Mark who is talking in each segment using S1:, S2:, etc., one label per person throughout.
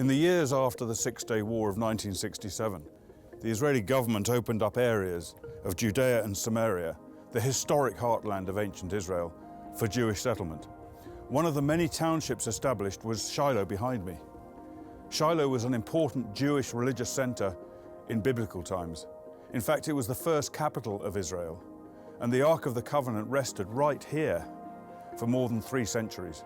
S1: In the years after the Six-Day War of 1967, the Israeli government opened up areas of Judea and Samaria, the historic heartland of ancient Israel, for Jewish settlement. One of the many townships established was Shiloh behind me. Shiloh was an important Jewish religious center in biblical times. In fact, it was the first capital of Israel, and the Ark of the Covenant rested right here for more than 3 centuries.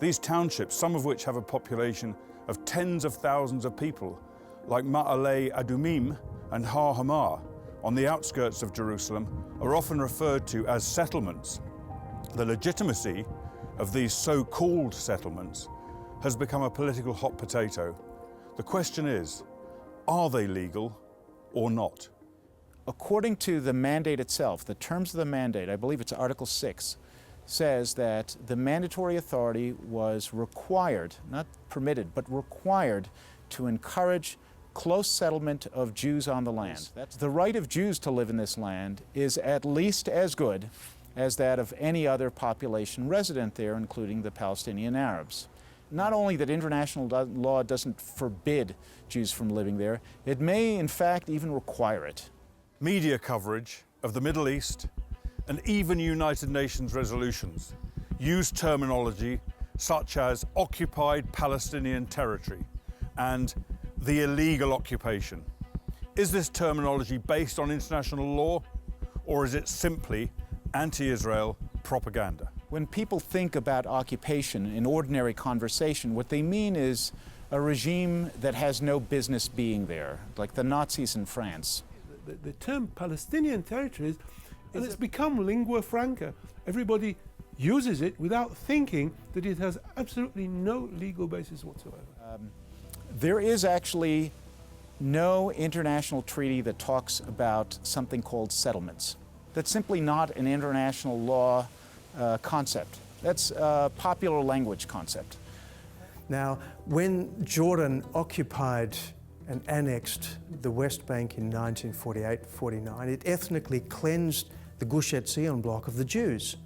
S1: These townships, some of which have a population of tens of thousands of people, like Ma'aleh Adumim and Har Hamar, on the outskirts of Jerusalem, are often referred to as settlements. The legitimacy of these so-called settlements has become a political hot potato. The question is, are they legal or not?
S2: According to the mandate itself, the terms of the mandate, I believe it's Article 6, says that the mandatory authority was required, not permitted, but required to encourage close settlement of Jews on the land. That's the right of Jews to live in this land is at least as good as that of any other population resident there, including the Palestinian Arabs. Not only that international law doesn't forbid Jews from living there, it may in fact even require it.
S1: Media coverage of the Middle East and even United Nations resolutions use terminology such as occupied Palestinian territory and the illegal occupation. Is this terminology based on international law, or is it simply anti-Israel propaganda?
S2: When people think about occupation in ordinary conversation, what they mean is a regime that has no business being there, like the Nazis in France.
S3: The term Palestinian territories, and it's become lingua franca. Everybody uses it without thinking that it has absolutely no legal basis whatsoever.
S2: There is actually no international treaty that talks about something called settlements. That's simply not an international law concept. That's a popular language concept.
S4: Now, when Jordan occupied and annexed the West Bank in 1948-49, it ethnically cleansed the Gush Etzion bloc of the Jews.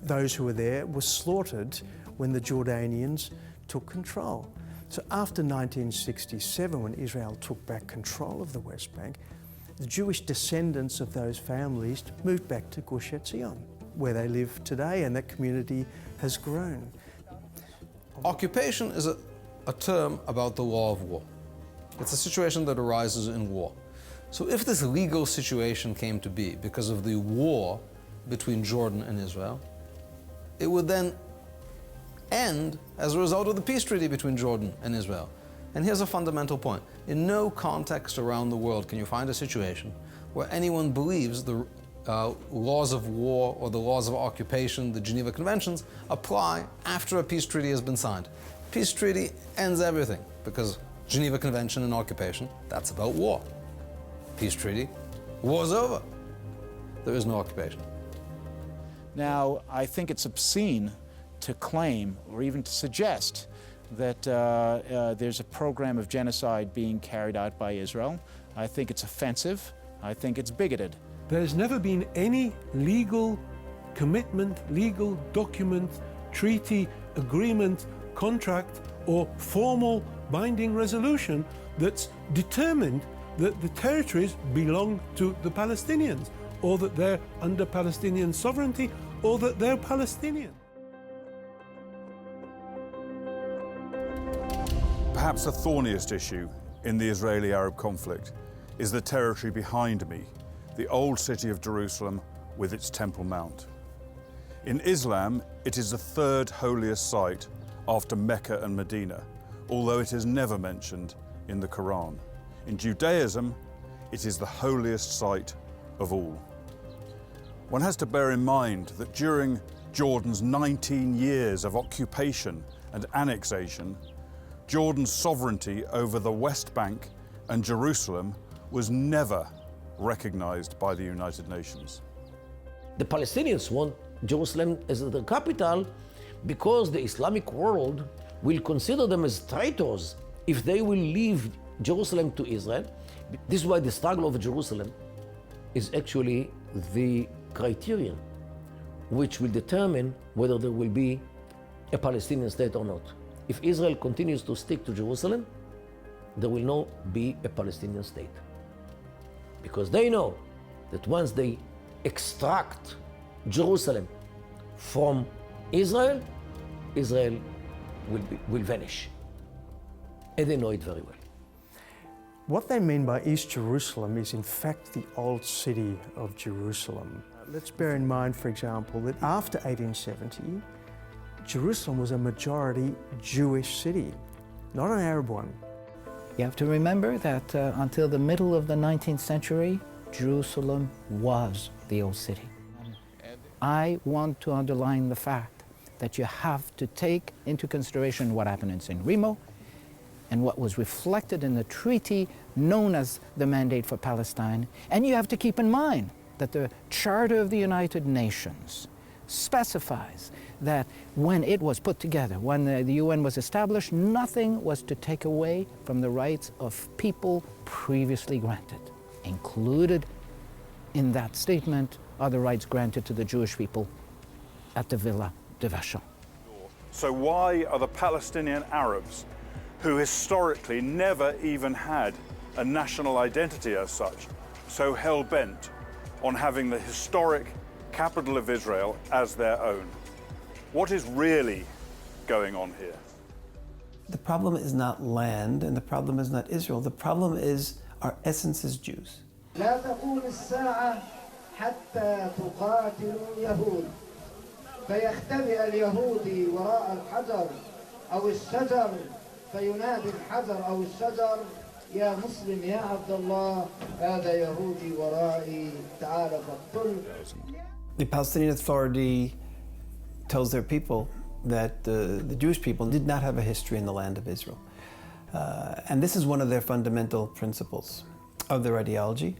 S4: Those who were there were slaughtered when the Jordanians took control. So after 1967, when Israel took back control of the West Bank, the Jewish descendants of those families moved back to Gush Etzion, where they live today, and that community has grown.
S5: Occupation is a term about the law of war. It's a situation that arises in war. So if this legal situation came to be because of the war between Jordan and Israel, it would then end as a result of the peace treaty between Jordan and Israel. And here's a fundamental point. In no context around the world can you find a situation where anyone believes the laws of war or the laws of occupation, the Geneva Conventions, apply after a peace treaty has been signed. Peace treaty ends everything, because Geneva Convention and occupation, that's about war. Peace treaty, war's over. There is no occupation.
S2: Now, I think it's obscene to claim or even to suggest that there's a program of genocide being carried out by Israel. I think it's offensive. I think it's bigoted.
S3: There's never been any legal commitment, legal document, treaty, agreement, contract, or formal binding resolution that's determined that the territories belong to the Palestinians, or that they're under Palestinian sovereignty, or that they're Palestinian.
S1: Perhaps the thorniest issue in the Israeli-Arab conflict is the territory behind me, the old city of Jerusalem with its Temple Mount. In Islam, it is the third holiest site after Mecca and Medina, although it is never mentioned in the Quran. In Judaism, it is the holiest site of all. One has to bear in mind that during Jordan's 19 years of occupation and annexation, Jordan's sovereignty over the West Bank and Jerusalem was never recognized by the United Nations.
S6: The Palestinians want Jerusalem as the capital because the Islamic world will consider them as traitors if they will leave Jerusalem to Israel. This is why the struggle of Jerusalem is actually the criterion which will determine whether there will be a Palestinian state or not. if Israel continues to stick to Jerusalem, there will not be a Palestinian state. Because they know that once they extract Jerusalem from Israel, Israel will vanish. And they know it very well.
S4: What they mean by East Jerusalem is in fact the old city of Jerusalem. Let's bear in mind, for example, that after 1870, Jerusalem was a majority Jewish city, not an Arab one.
S7: You have to remember that until the middle of the 19th century, Jerusalem was the old city. I want to underline the fact that you have to take into consideration what happened in San Remo and what was reflected in the treaty known as the Mandate for Palestine. And you have to keep in mind that the Charter of the United Nations specifies that when it was put together, when the UN was established, nothing was to take away from the rights of people previously granted. Included in that statement are the rights granted to the Jewish people at the Villa de Vachon.
S1: So why are the Palestinian Arabs, who historically never even had a national identity as such, so hell-bent on having the historic capital of Israel as their own? What is really going on here?
S8: The problem is not land, and the problem is not Israel. The problem is our essence as Jews.
S9: لا تقوم الساعة حتى تقاتل اليهود فيختبئ اليهودي وراء الحجر أو الشجر فينادي الحجر أو الشجر يا مسلم يا عبد الله هذا يهودي ورائي تعال فاقتل.
S8: The Palestinian Authority tells their people that the Jewish people did not have a history in the land of Israel. And this is one of their fundamental principles of their ideology.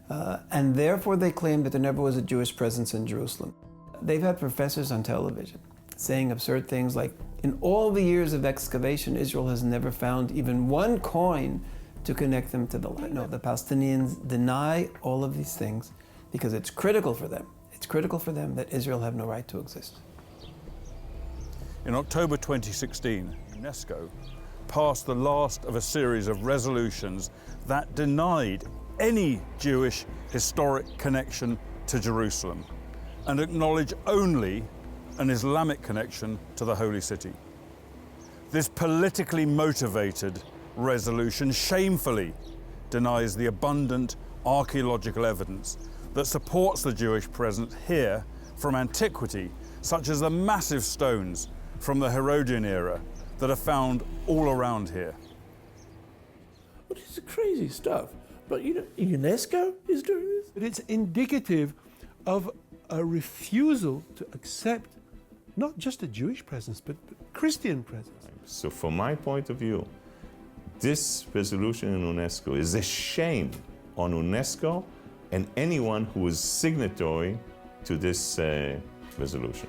S8: And therefore they claim that there never was a Jewish presence in Jerusalem. They've had professors on television saying absurd things like, in all the years of excavation, Israel has never found even one coin to connect them to the land. No, the Palestinians deny all of these things because it's critical for them. It's critical for them that Israel have no right to exist.
S1: In October 2016, UNESCO passed the last of a series of resolutions that denied any Jewish historic connection to Jerusalem and acknowledged only an Islamic connection to the Holy City. This politically motivated resolution shamefully denies the abundant archaeological evidence that supports the Jewish presence here from antiquity, such as the massive stones from the Herodian era that are found all around here.
S10: Well, this is crazy stuff. But you know, UNESCO is doing this?
S3: But it's indicative of a refusal to accept not just a Jewish presence, but Christian presence.
S11: So from my point of view, this resolution in UNESCO is a shame on UNESCO and anyone who is signatory to this resolution.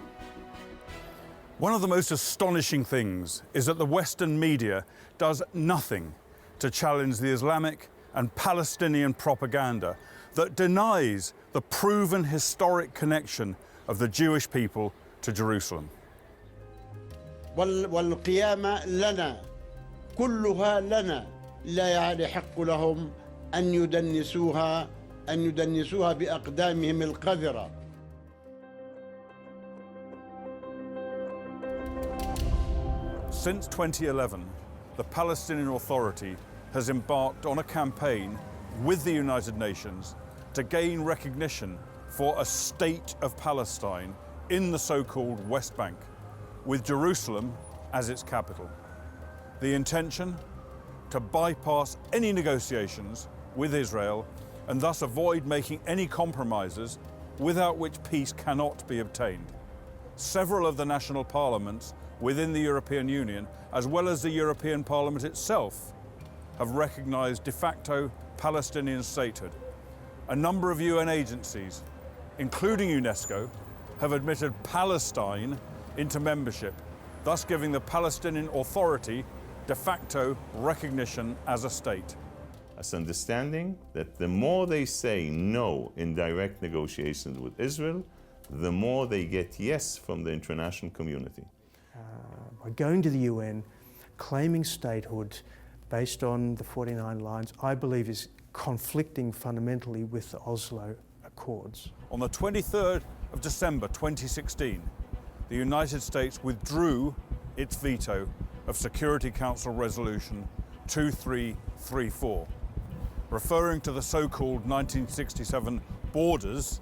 S1: One of the most astonishing things is that the Western media does nothing to challenge the Islamic and Palestinian propaganda that denies the proven historic connection of the Jewish people to Jerusalem.
S9: والقيامة لنا كلها لنا لا يحق لهم أن يدنسوها بأقدامهم القذرة.
S1: Since 2011, the Palestinian Authority has embarked on a campaign with the United Nations to gain recognition for a state of Palestine in the so-called West Bank, with Jerusalem as its capital. The intention? To bypass any negotiations with Israel and thus avoid making any compromises without which peace cannot be obtained. Several of the national parliaments within the European Union, as well as the European Parliament itself, have recognized de facto Palestinian statehood. A number of UN agencies, including UNESCO, have admitted Palestine into membership, thus giving the Palestinian Authority de facto recognition as a state.
S11: As understanding that the more they say no in direct negotiations with Israel, the more they get yes from the international community.
S4: by going to the UN, claiming statehood based on the 49 lines, I believe is conflicting fundamentally with the Oslo Accords.
S1: On the 23rd of December 2016, the United States withdrew its veto of Security Council Resolution 2334. Referring to the so-called 1967 borders,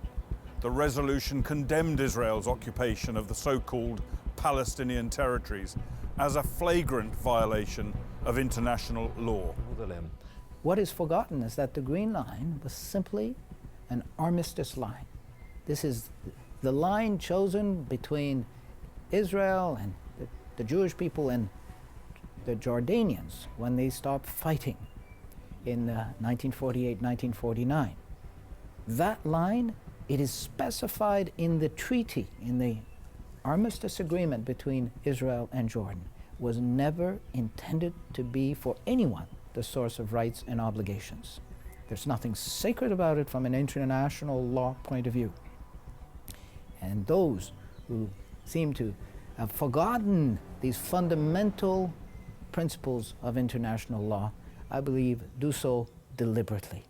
S1: the resolution condemned Israel's occupation of the so-called Palestinian territories as a flagrant violation of international law.
S7: What is forgotten is that the Green Line was simply an armistice line. This is the line chosen between Israel and the Jewish people and the Jordanians when they stopped fighting in 1948-1949. That line, it is specified in the treaty, in the armistice agreement between Israel and Jordan, was never intended to be for anyone the source of rights and obligations. There's nothing sacred about it from an international law point of view. And those who seem to have forgotten these fundamental principles of international law, I believe, do so deliberately.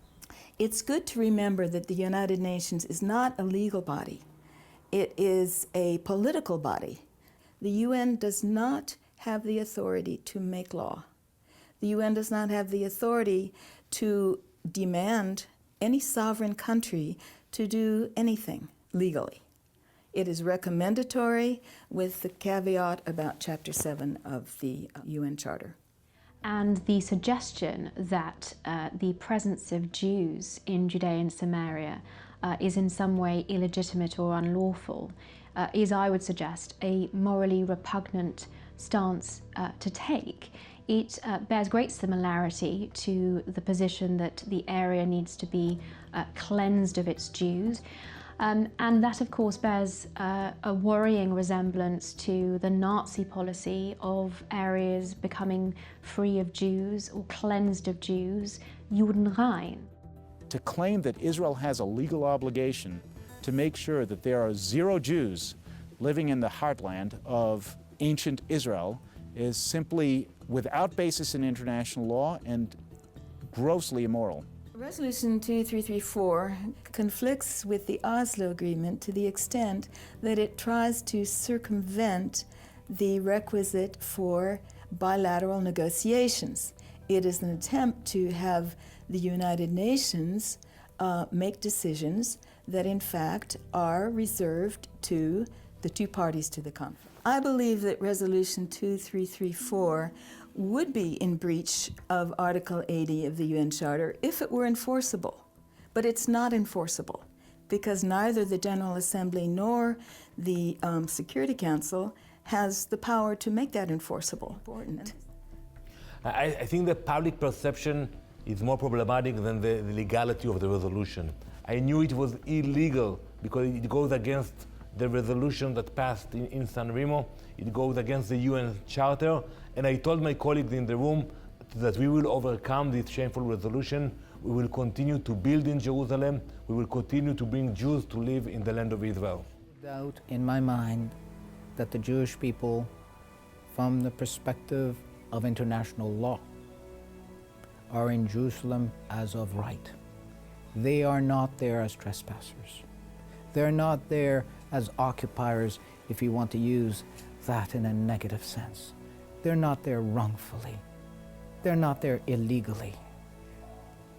S12: It's good to remember that the United Nations is not a legal body. It is a political body. The UN does not have the authority to make law. The UN does not have the authority to demand any sovereign country to do anything legally. It is recommendatory with the caveat about Chapter 7 of the UN Charter.
S13: And the suggestion that the presence of Jews in Judea and Samaria is in some way illegitimate or unlawful is, I would suggest, a morally repugnant stance to take. It bears great similarity to the position that the area needs to be cleansed of its Jews. And that, of course, bears a worrying resemblance to the Nazi policy of areas becoming free of Jews or cleansed of Jews, Judenrein.
S2: To claim that Israel has a legal obligation to make sure that there are 0 Jews living in the heartland of ancient Israel is simply without basis in international law and grossly immoral.
S12: Resolution 2334 conflicts with the Oslo Agreement to the extent that it tries to circumvent the requisite for bilateral negotiations. It is an attempt to have the United Nations make decisions that in fact are reserved to the 2 parties to the conflict. I believe that Resolution 2334 would be in breach of Article 80 of the UN Charter if it were enforceable. But it's not enforceable because neither the General Assembly nor the Security Council has the power to make that enforceable. Important.
S14: I think the public perception is more problematic than the legality of the resolution. I knew it was illegal because it goes against the resolution that passed in San Remo. It goes against the UN Charter. And I told my colleagues in the room that we will overcome this shameful resolution. We will continue to build in Jerusalem. We will continue to bring Jews to live in the land of Israel.
S7: Doubt in my mind that the Jewish people, from the perspective of international law, are in Jerusalem as of right. They are not there as trespassers. They're not there as occupiers, if you want to use that in a negative sense. They're not there wrongfully. They're not there illegally.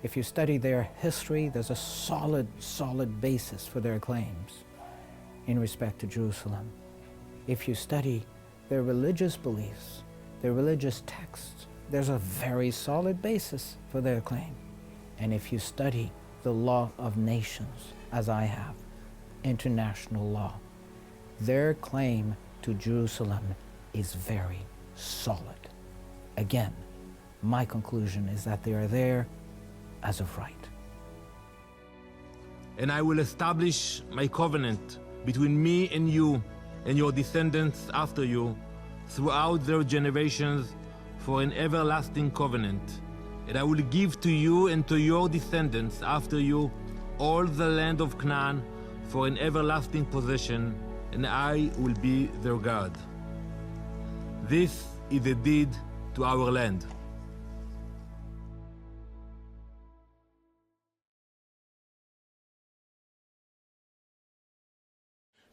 S7: If you study their history, there's a solid basis for their claims in respect to Jerusalem. If you study their religious beliefs, their religious texts, there's a very solid basis for their claim. And if you study the law of nations, as I have, international law, their claim to Jerusalem is very solid. Again, my conclusion is that they are there as of right.
S14: And I will establish my covenant between me and you and your descendants after you throughout their generations for an everlasting covenant. And I will give to you and to your descendants after you all the land of Canaan for an everlasting possession, and I will be their God. This is a deed to our land.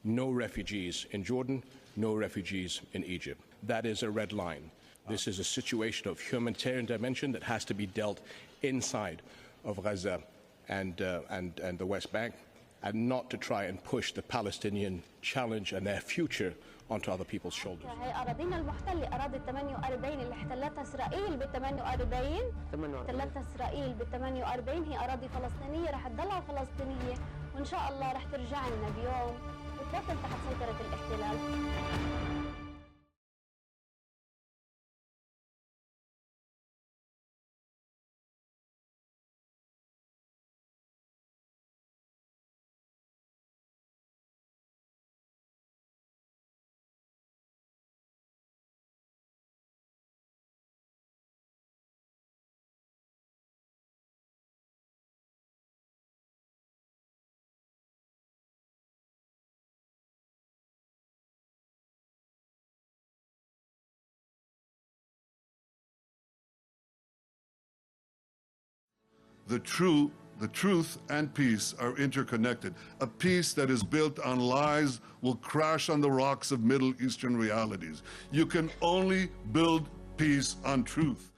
S15: No refugees in Jordan, no refugees in Egypt. That is a red line. This is a situation of humanitarian dimension that has to be dealt inside of Gaza and the West Bank, and not to try and push the Palestinian challenge and their future onto other people's shoulders.
S16: هي أراضينا المحتلة أراضي 48 اللي احتلتها إسرائيل بال 48 هي أراضي فلسطينية رح تضلها فلسطينية، وإن شاء الله رح ترجع لنا بيوم وتبطل تحت سيطرة الاحتلال.
S17: The truth and peace are interconnected. A peace that is built on lies will crash on the rocks of Middle Eastern realities. You can only build peace on truth.